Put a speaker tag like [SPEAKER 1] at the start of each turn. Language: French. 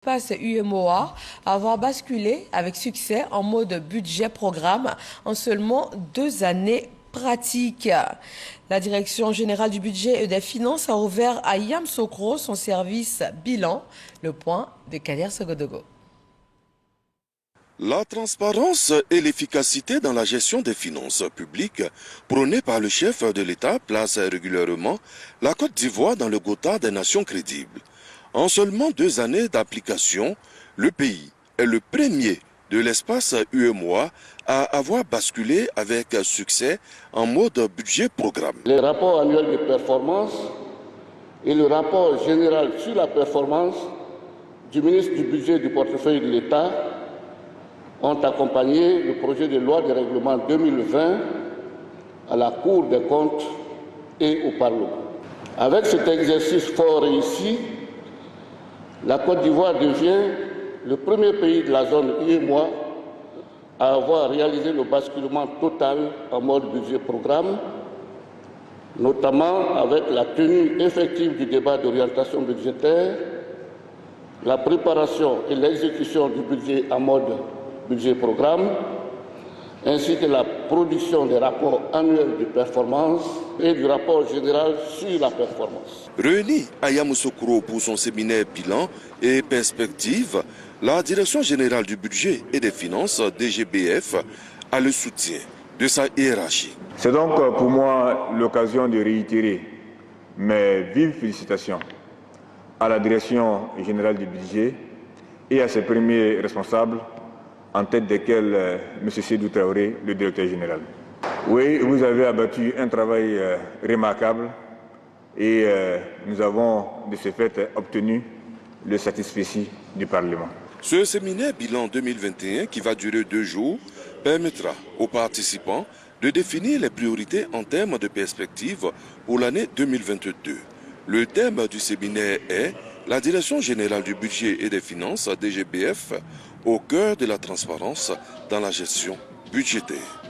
[SPEAKER 1] Passe UMOA à avoir basculé avec succès en mode budget-programme en seulement 2 années pratiques. La Direction générale du budget et des finances a ouvert à Yamoussoukro son service bilan. Le point de Kader Sogodogo.
[SPEAKER 2] La transparence et l'efficacité dans la gestion des finances publiques prônée par le chef de l'État place régulièrement la Côte d'Ivoire dans le quota des nations crédibles. En seulement 2 années d'application, le pays est le premier de l'espace UEMOA à avoir basculé avec succès en mode budget-programme.
[SPEAKER 3] Les rapports annuels de performance et le rapport général sur la performance du ministre du Budget et du portefeuille de l'État ont accompagné le projet de loi de règlement 2020 à la Cour des comptes et au Parlement. Avec cet exercice fort réussi, la Côte d'Ivoire devient le premier pays de la zone UEMOA à avoir réalisé le basculement total en mode budget-programme, notamment avec la tenue effective du débat d'orientation budgétaire, la préparation et l'exécution du budget en mode budget-programme, ainsi que la production des rapports annuels de performance et du rapport général sur la performance.
[SPEAKER 2] Réunie à Yamoussoukro pour son séminaire bilan et perspective, la Direction générale du budget et des finances, DGBF, a le soutien de sa hiérarchie.
[SPEAKER 4] C'est donc pour moi l'occasion de réitérer mes vives félicitations à la Direction générale du budget et à ses premiers responsables, en tête desquels M. Sédou Traoré, le directeur général. Oui, vous avez abattu un travail remarquable et nous avons de ce fait obtenu le satisfecit du Parlement.
[SPEAKER 2] Ce séminaire bilan 2021, qui va durer 2 jours, permettra aux participants de définir les priorités en termes de perspective pour l'année 2022. Le thème du séminaire est la Direction générale du budget et des finances, DGBF, au cœur de la transparence dans la gestion budgétaire.